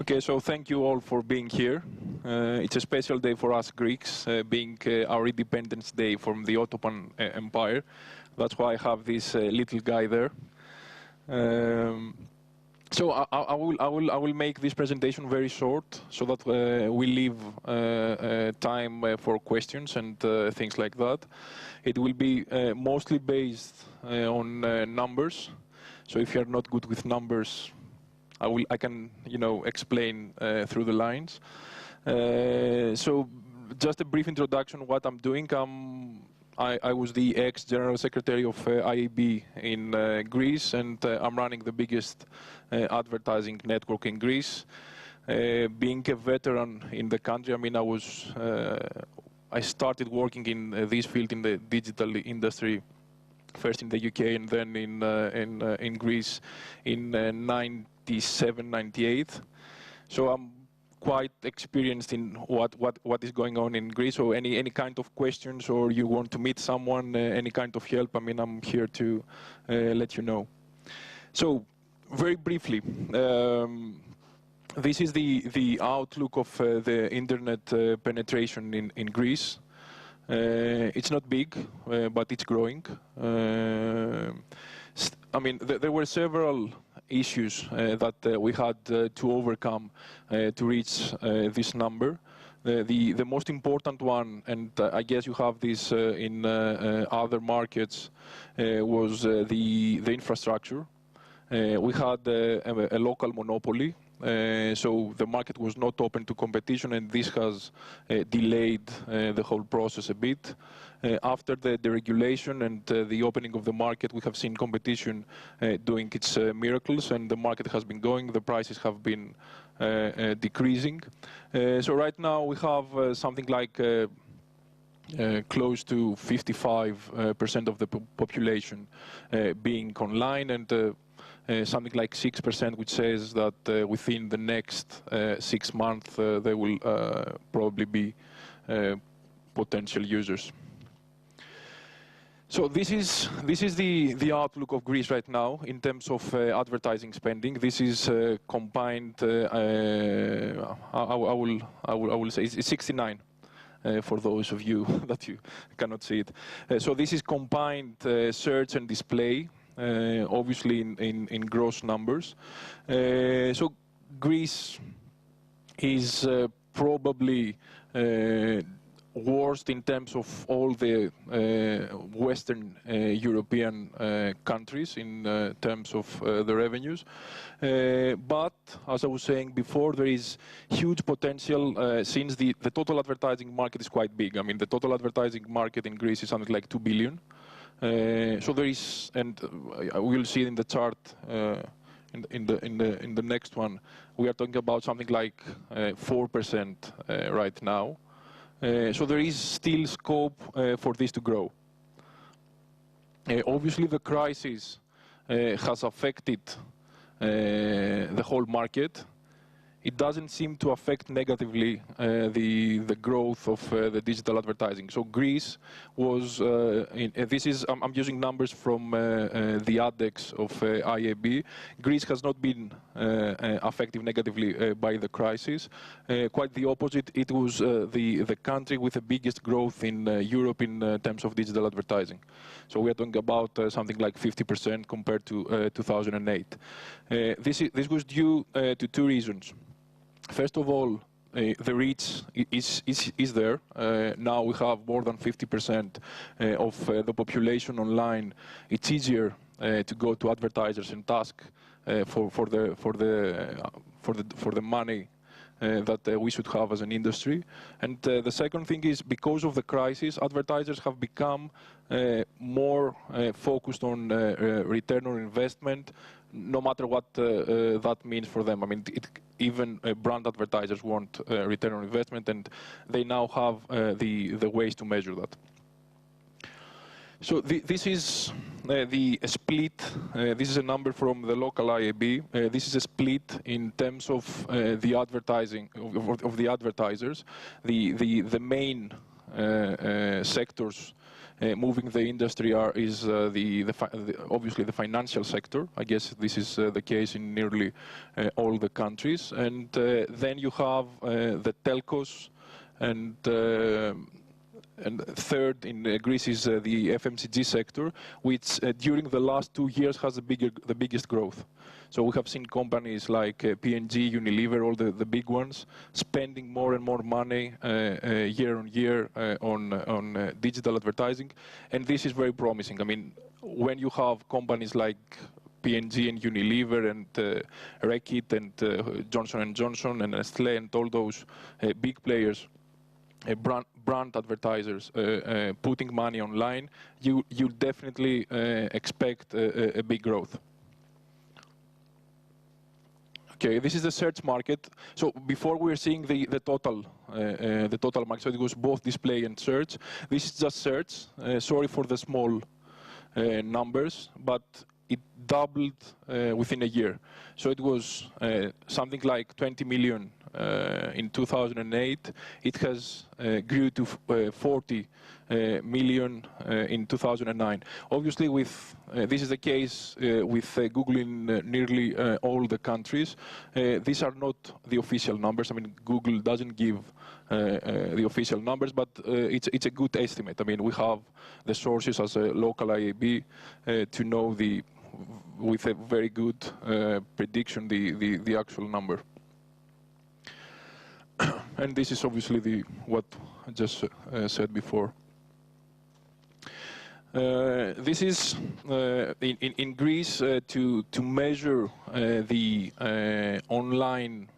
Okay, so thank you all for being here. It's a special day for us Greeks, being our independence day from the Ottoman Empire. That's why I have this little guy there. So I will make this presentation very short, so that we leave time for questions and things like that. It will be mostly based on numbers. So if you are not good with numbers, I can explain through the lines. So just a brief introduction of what I'm doing. I was the ex-general secretary of IAB in Greece, and I'm running the biggest advertising network in Greece. Being a veteran in the country, I mean, I started working in this field in the digital industry, first in the UK and then in Greece in 97, 98. So I'm quite experienced in what is going on in Greece. So any kind of questions, or you want to meet someone, any kind of help, I mean, I'm here to let you know. So very briefly, this is the outlook of the internet penetration in Greece. It's not big, but it's growing. I mean, there were several issues that we had to overcome to reach this number. The most important one, and I guess you have this in other markets, was the infrastructure. We had a local monopoly. So the market was not open to competition, and this has delayed the whole process a bit. After the deregulation and the opening of the market, we have seen competition doing its miracles, and the market has been going. The prices have been decreasing. So right now we have something like close to 55% of the population being online, and something like 6%, which says that within the next 6 months they will probably be potential users. So this is the outlook of Greece right now in terms of advertising spending. This is combined. I will say it's 69. For those of you that you cannot see it. So this is combined search and display, obviously in gross numbers. So Greece is probably worst in terms of all the Western European countries in terms of the revenues. But as I was saying before, there is huge potential since the total advertising market is quite big. I mean, the total advertising market in Greece is something like 2 billion. So there is, and we'll see in the chart in the next one, we are talking about something like 4% right now. So there is still scope for this to grow. Obviously, the crisis has affected the whole market. It doesn't seem to affect negatively the growth of the digital advertising. So Greece was, I'm using numbers from the ADEX of IAB. Greece has not been affected negatively by the crisis. Quite the opposite. It was the country with the biggest growth in Europe in terms of digital advertising. So we are talking about something like 50% compared to 2008. This was due to two reasons. First of all, the reach is there. Now we have more than 50% of the population online. It's easier to go to advertisers and ask for the money that we should have as an industry. And the second thing is, because of the crisis, advertisers have become more focused on return on investment, no matter what that means for them. I mean, even brand advertisers want return on investment, and they now have the ways to measure that. So this is the split. This is a number from the local IAB. This is a split in terms of the advertising of the advertisers. The main sectors moving the industry is obviously the financial sector. I guess this is the case in nearly all the countries. And then you have the telcos, and third in Greece is the FMCG sector, which during the last 2 years has the biggest growth. So we have seen companies like P&G, Unilever, all the big ones, spending more and more money year on year on digital advertising, and this is very promising. I mean, when you have companies like P&G and Unilever and Reckitt and Johnson & Johnson and Nestlé and all those big players, brand advertisers putting money online, you definitely expect a big growth. Okay, this is the search market. So before we were seeing the total market, so it was both display and search. This is just search. Sorry for the small numbers, but it doubled within a year. So it was something like 20 million in 2008. It has grew to 40 million in 2009. Obviously, this is the case with Google in nearly all the countries. These are not the official numbers. I mean, Google doesn't give the official numbers, but it's a good estimate. I mean, we have the sources as a local IAB to know with a very good prediction the actual number. And this is obviously what I just said before. This is in Greece to measure the online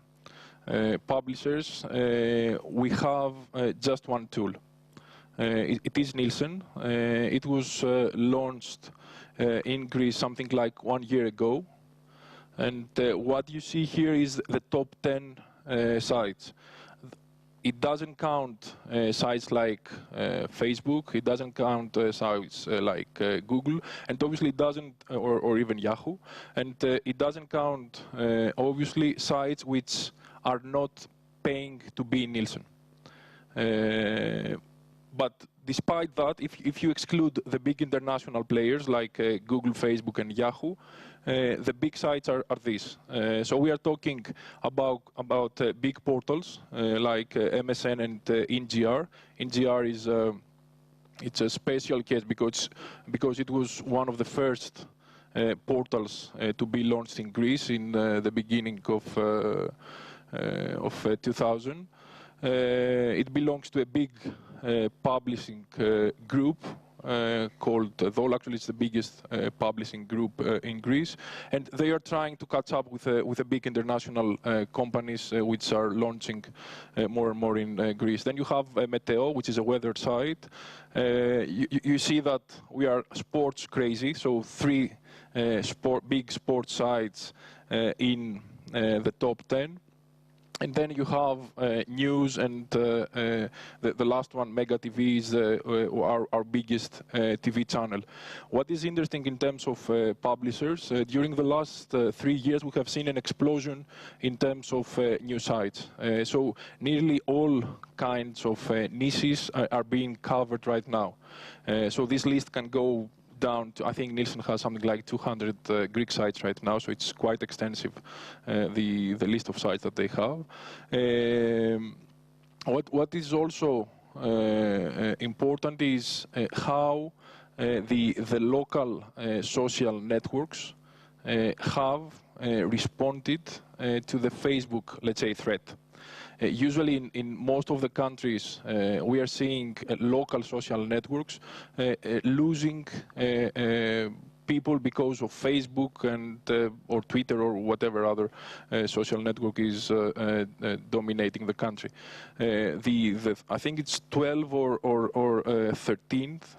publishers. We have just one tool. It is Nielsen. It was launched in Greece something like 1 year ago. And what you see here is the top 10 sites. It doesn't count sites like Facebook. It doesn't count sites like Google, and obviously it doesn't, or even Yahoo. And it doesn't count, obviously, sites which are not paying to be in Nielsen. But despite that, if you exclude the big international players like Google, Facebook, and Yahoo, the big sites are these. So we are talking about big portals like MSN and NGR. NGR is it's a special case because it was one of the first portals to be launched in Greece in the beginning of 2000. It belongs to a big publishing group called Dol. Actually, it's the biggest publishing group in Greece, and they are trying to catch up with the big international companies which are launching more and more in Greece. Then you have Meteo, which is a weather site. You see that we are sports crazy, so 3 big sports sites in the top 10. And then you have news, and the last one, Mega TV, is our biggest TV channel. What is interesting in terms of publishers, during the last 3 years, we have seen an explosion in terms of new sites. So nearly all kinds of niches are being covered right now. So this list can go down to, I think Nielsen has something like 200 Greek sites right now, so it's quite extensive, the list of sites that they have. What is also important is how the local social networks have responded to the Facebook, let's say, threat. Usually in most of the countries, we are seeing local social networks losing people because of Facebook and or Twitter or whatever other social network is dominating the country. I think it's 12 or 13th.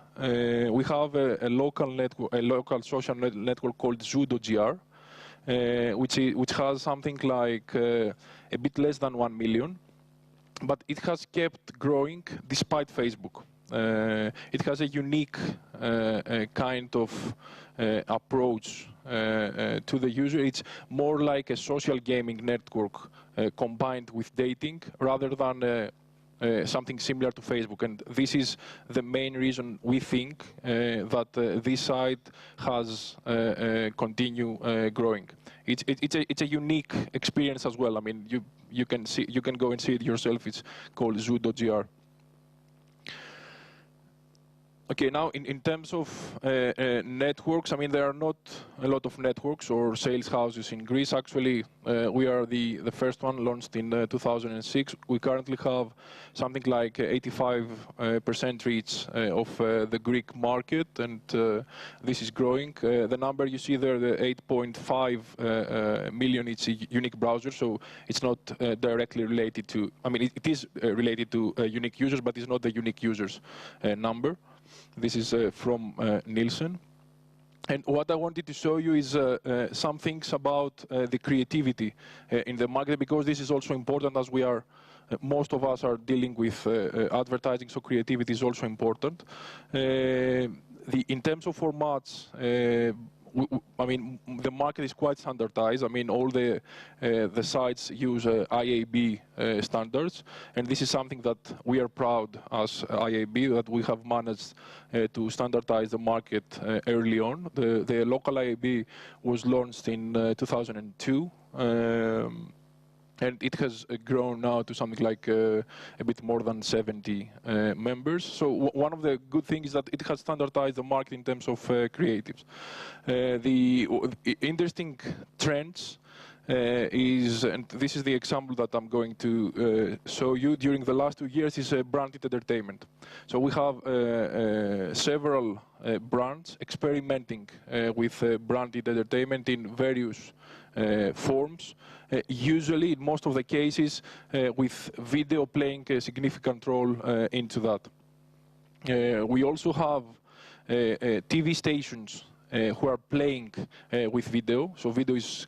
We have a local network, a local social network called Zudo.gr. Which has something like a bit less than 1 million, but it has kept growing despite Facebook. It has a unique kind of approach to the user. It's more like a social gaming network combined with dating rather than something similar to Facebook. And this is the main reason we think that this site has continue growing. It's a unique experience as well. I mean, you can go and see it yourself. It's called zoo.gr. Okay, now in terms of networks, I mean, there are not a lot of networks or sales houses in Greece. Actually, we are the first one, launched in 2006. We currently have something like 85% reach of the Greek market, and this is growing. The number you see there, the 8.5 million, it's a unique browser, so it's not directly related to, I mean, it is related to unique users, but it's not the unique users number. This is from Nielsen. And what I wanted to show you is some things about the creativity in the market, because this is also important, as we are, most of us are dealing with advertising, so creativity is also important. In terms of formats, I mean, the market is quite standardized. I mean, all the sites use IAB standards, and this is something that we are proud as IAB that we have managed to standardize the market early on. The local IAB was launched in 2002. And it has grown now to something like a bit more than 70 members. So one of the good things is that it has standardized the market in terms of creatives. The interesting trends is, and this is the example that I'm going to show you, during the last 2 years, is branded entertainment. So we have several brands experimenting with branded entertainment in various forms. Usually, in most of the cases, with video playing a significant role into that. We also have TV stations who are playing with video. So video is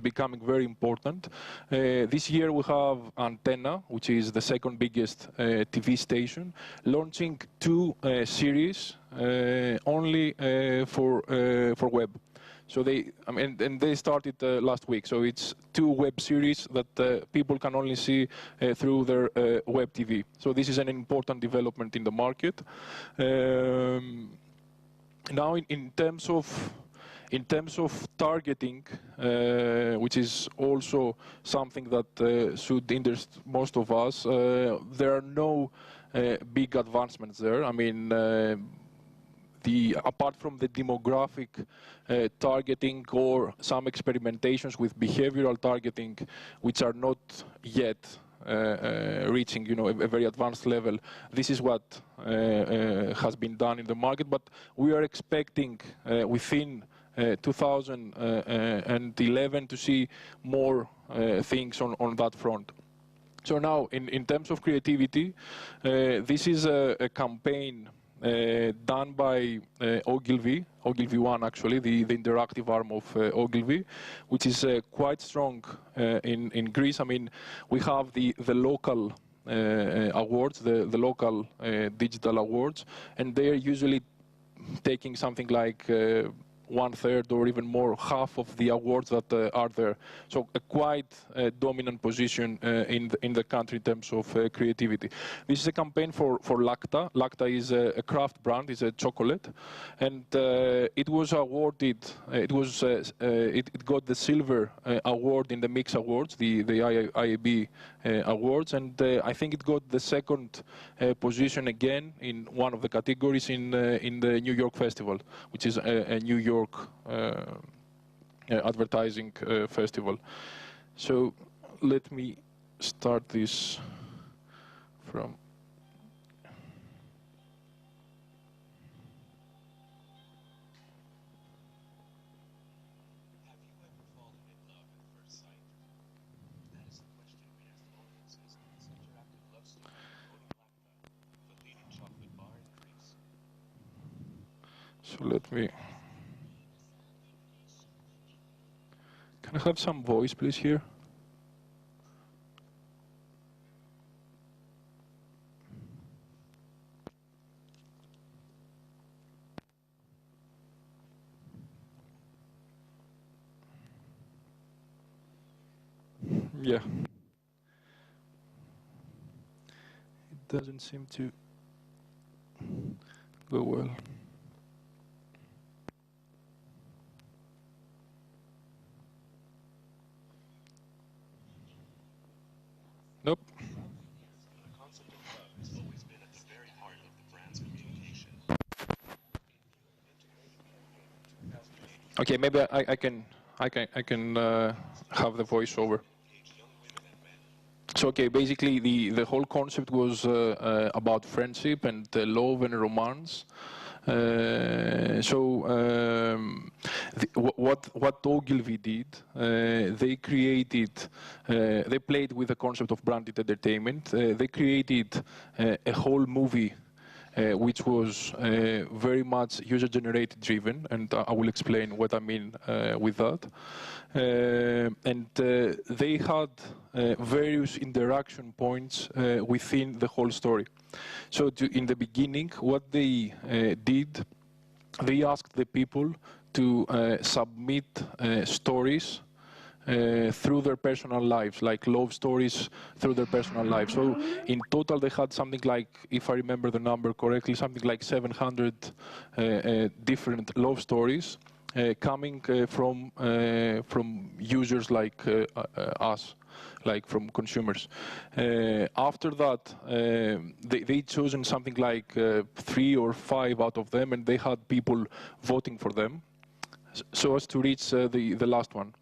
becoming very important. This year we have Antenna, which is the second biggest TV station, launching 2 series only for web. So they started last week. So it's 2 web series that people can only see through their web TV. So this is an important development in the market. Now, in terms of targeting, which is also something that should interest most of us, there are no big advancements there. I mean, apart from the demographic targeting or some experimentations with behavioral targeting, which are not yet reaching, a very advanced level. This is what has been done in the market, but we are expecting within 2011 to see more things on that front. So now, in terms of creativity, this is a campaign done by Ogilvy One, actually, the interactive arm of Ogilvy, which is quite strong in Greece. I mean, we have the local awards, the local digital awards, and they are usually taking something like 1/3 or even more, half of the awards that are there. So a quite dominant position in the country in terms of creativity. This is a campaign for Lacta. Lacta is a craft brand, is a chocolate, and it was awarded. It got the silver award in the Mix Awards, the IAB awards, and I think it got the second position again in one of the categories in the New York Festival, which is a New York advertising festival. So let me start this from. So let me. Can I have some voice, please, here? Yeah. doesn't seem to go well. Nope. Okay, maybe I can have the voiceover. So okay, basically the whole concept was about friendship and love and romance. What Ogilvy did, they created, they played with the concept of branded entertainment. They created a whole movie which was very much user-generated driven, and I will explain what I mean with that. They had various interaction points within the whole story. So in the beginning, what they did, they asked the people to submit stories through their personal lives, like love stories through their personal lives. So in total, they had something like, if I remember the number correctly, something like 700 different love stories coming from users like us, like from consumers. After that, they chosen something like 3 or 5 out of them, and they had people voting for them, so as to reach the last one.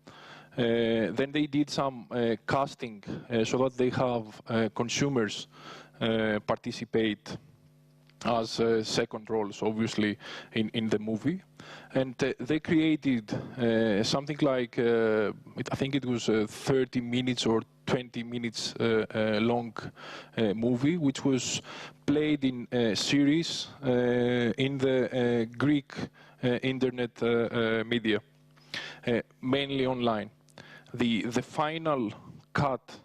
Then they did some casting so that they have consumers participate as second roles, obviously, in the movie. And they created something like, I think it was 30 minutes or 20 minutes long movie, which was played in a series in the Greek internet media, mainly online. The final cut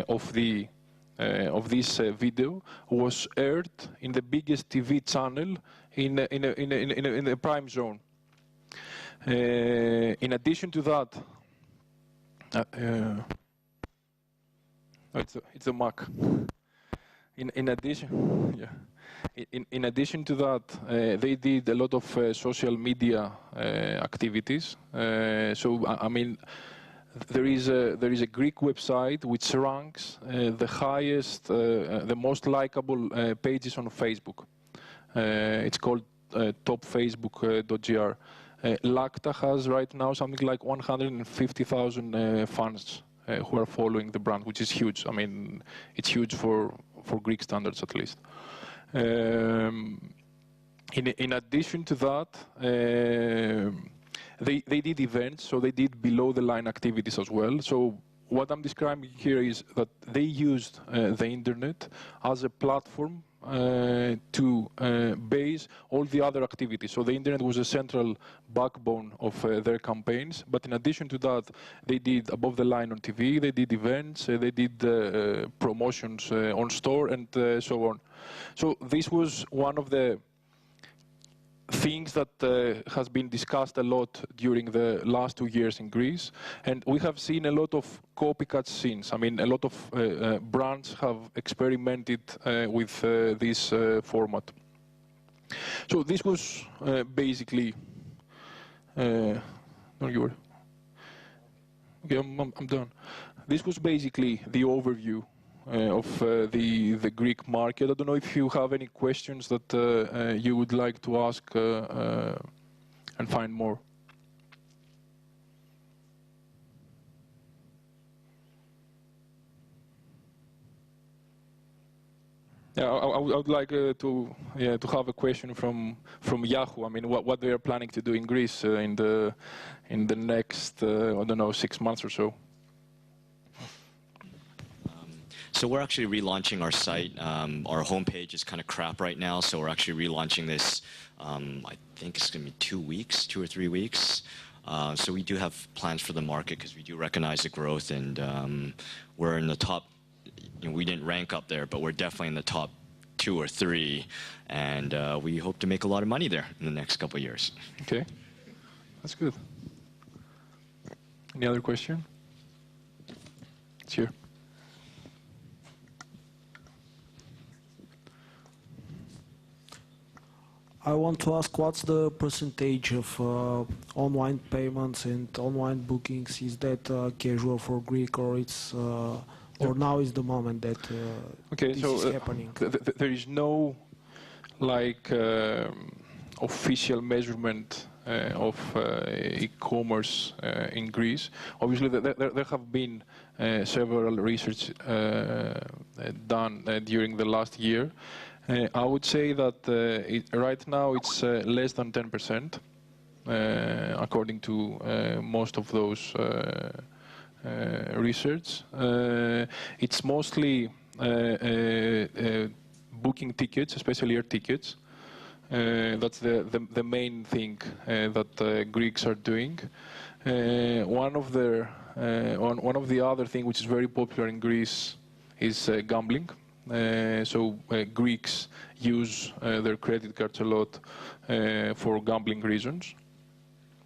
of this video was aired in the biggest TV channel in the prime zone. In addition to that, it's a Mac. In addition, yeah. In addition to that, they did a lot of social media activities. So I mean, there is a Greek website which ranks the highest, the most likable pages on Facebook. It's called topfacebook.gr. Lacta has right now something like 150,000 fans who are following the brand, which is huge. I mean, it's huge for Greek standards at least. In addition to that, they did events, so they did below-the-line activities as well. So what I'm describing here is that they used the internet as a platform to base all the other activities. So the internet was a central backbone of their campaigns. But in addition to that, they did above the line on TV, they did events, they did promotions on store, and so on. So this was one of the things that has been discussed a lot during the last 2 years in Greece, and we have seen a lot of copycat scenes. I mean, a lot of brands have experimented with this format. So this was basically. No, you were. Okay, I'm done. This was basically the overview of the Greek market. I don't know if you have any questions that you would like to ask and find more. Yeah, I would like to have a question from Yahoo. I mean, what they are planning to do in Greece in the next I don't know 6 months or so. So we're actually relaunching our site. Our homepage is kind of crap right now, so we're actually relaunching this. I think it's going to be 2 weeks, 2 or 3 weeks. So we do have plans for the market because we do recognize the growth, and we're in the top. You know, we didn't rank up there, but we're definitely in the top 2 or 3, and we hope to make a lot of money there in the next couple of years. Okay, that's good. Any other question? It's here. I want to ask what's the percentage of online payments and online bookings? Is that casual for Greek, or it's or now is the moment that this is happening? There is no like official measurement of e-commerce in Greece. Obviously, there have been several research done during the last year. I would say that right now it's less than 10%, according to most of those research. It's mostly booking tickets, especially air tickets. That's the main thing that Greeks are doing. One of the other things which is very popular in Greece is gambling. So Greeks use their credit cards a lot for gambling reasons,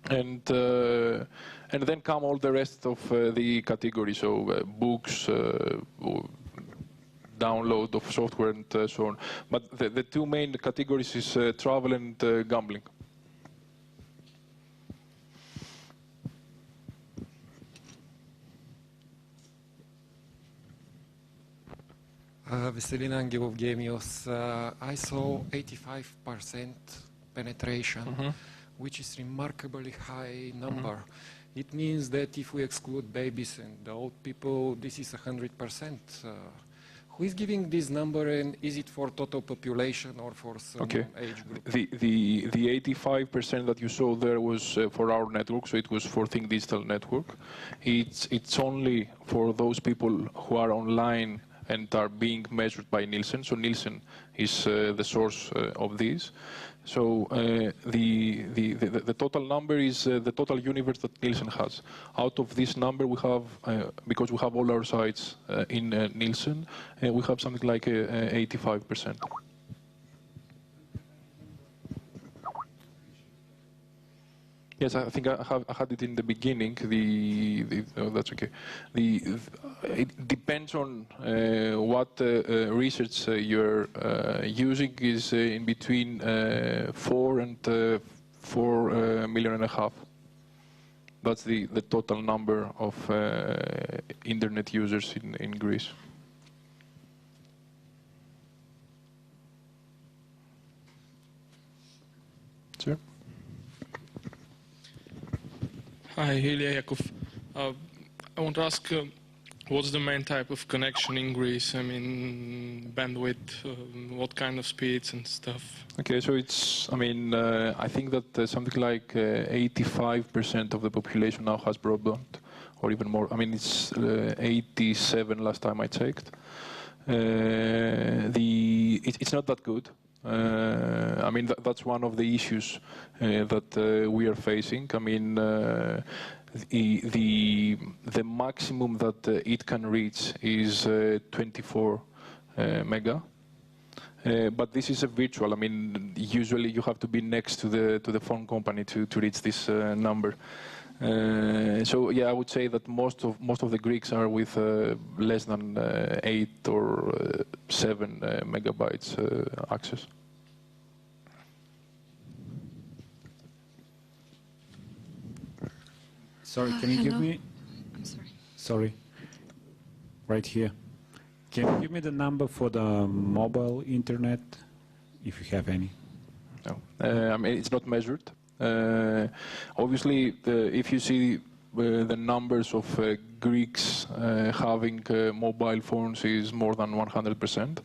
and then come all the rest of the categories. So books, download of software, and so on. But the two main categories is travel and gambling. Veselina Angelov, Gemios. I saw 85% penetration, which is remarkably high number. It means that if we exclude babies and the old people, this is 100%. Who is giving this number, and is it for total population or for some age group? The 85% that you saw there was for our network, so it was for Think Digital Network. It's only for those people who are online and are being measured by Nielsen. So Nielsen is the source of this. So the total number is the total universe that Nielsen has. Out of this number, we have, because we have all our sites in Nielsen, we have something like 85%. Yes, I think I had it in the beginning. That's okay. It depends on what research you're using. Is in between 4 and 4.5 million. That's the total number of internet users in Greece. Sure. Hi, Ilya Yakov. I want to ask, what's the main type of connection in Greece? I mean, bandwidth, what kind of speeds and stuff? Okay, so it's, I mean, I think that something like 85% of the population now has broadband, or even more. I mean, it's 87 last time I checked. It's not that good. I mean, that's one of the issues that we are facing. I mean, the maximum that it can reach is 24 mega. But this is a virtual. I mean, usually you have to be next to the phone company to reach this number. So yeah, I would say that most of the Greeks are with less than 8 or 7 megabytes access. Sorry, can you give me? I'm sorry. Sorry, right here. Can you give me the number for the mobile internet, if you have any? No, I mean, it's not measured. Obviously, if you see the numbers of Greeks having mobile phones is more than 100%,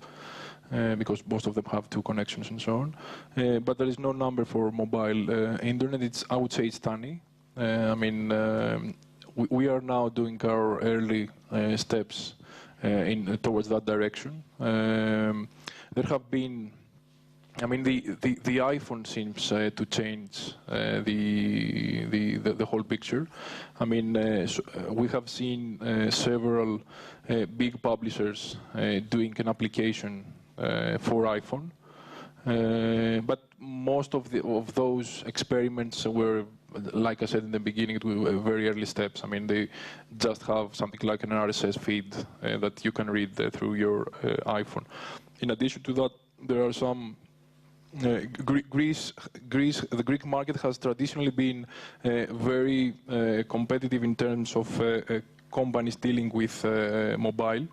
because most of them have 2 connections and so on. But there is no number for mobile internet. I would say it's tiny. I mean, we are now doing our early steps towards that direction. There have been, I mean, the iPhone seems to change the whole picture. I mean, we have seen several big publishers doing an application for iPhone, but most of those experiments were, like I said in the beginning, it were very early steps. I mean, they just have something like an RSS feed that you can read through your iPhone. In addition to that, there are some Greece, the Greek market has traditionally been very competitive in terms of companies dealing with mobile,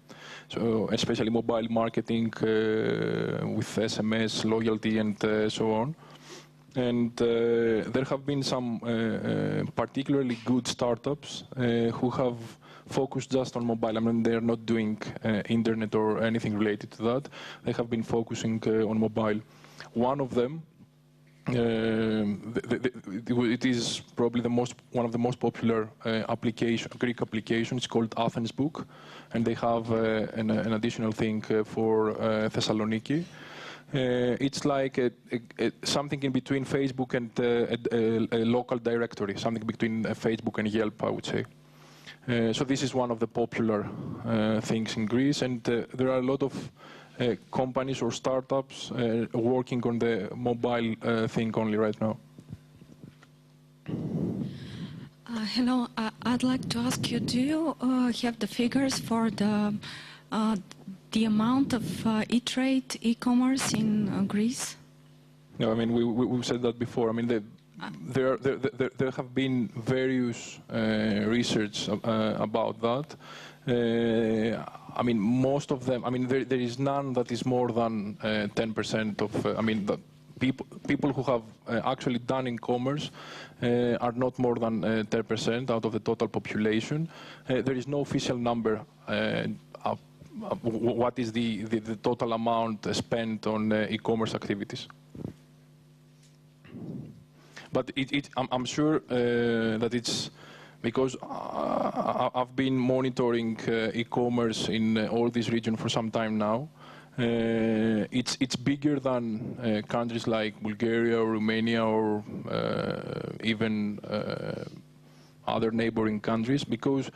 so especially mobile marketing with SMS, loyalty, and so on. And there have been some particularly good startups who have focused just on mobile. I mean, they're not doing internet or anything related to that. They have been focusing on mobile. One of them, it is probably one of the most popular Greek applications. It's called Athens Book, and they have an additional thing for Thessaloniki. It's like something in between Facebook and a local directory, something between Facebook and Yelp, I would say. So this is one of the popular things in Greece, and there are a lot of companies or startups working on the mobile thing only right now. Hello, I'd like to ask you, do you have the figures for the amount of e-trade, e-commerce in Greece? No, I mean, we've said that before. I mean, there have been various research about that. I mean, most of them, I mean, there is none that is more than 10% of, I mean, the people who have actually done e-commerce are not more than 10% out of the total population. There is no official number what is the total amount spent on e-commerce activities. But I'm sure that it's because I've been monitoring e-commerce in all this region for some time now. It's bigger than countries like Bulgaria or Romania or even other neighboring countries, because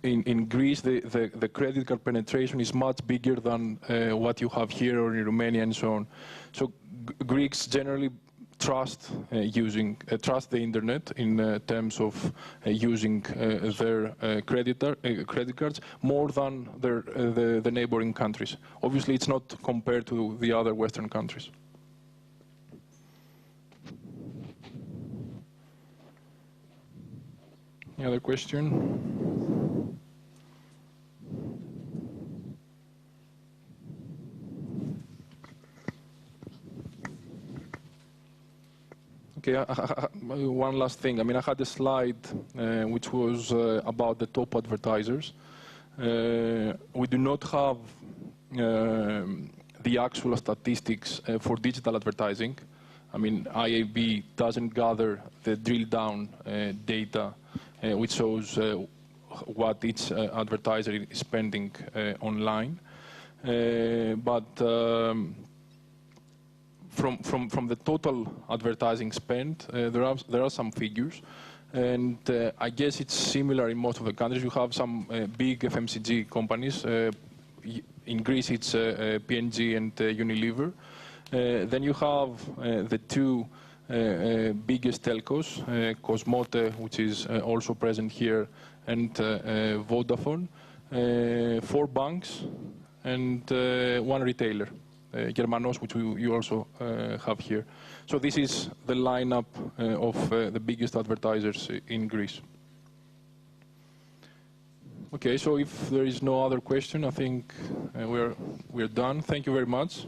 in Greece the credit card penetration is much bigger than what you have here or in Romania and so on. So Greeks generally trust the internet in terms of using their credit cards more than the neighboring countries. Obviously, it's not compared to the other Western countries. Any other question? Okay, one last thing. I mean, I had a slide which was about the top advertisers. We do not have the actual statistics for digital advertising. I mean, IAB doesn't gather the drill down data which shows what each advertiser is spending online. But from the total advertising spend, there are some figures, and I guess it's similar in most of the countries. You have some big FMCG companies. In Greece, it's P&G and Unilever. Then you have the two biggest telcos, Cosmote, which is also present here, and Vodafone, 4 banks, and 1 retailer. Germanos, which you also have here. So this is the lineup of the biggest advertisers in Greece. Okay, so if there is no other question, I think we're done. Thank you very much.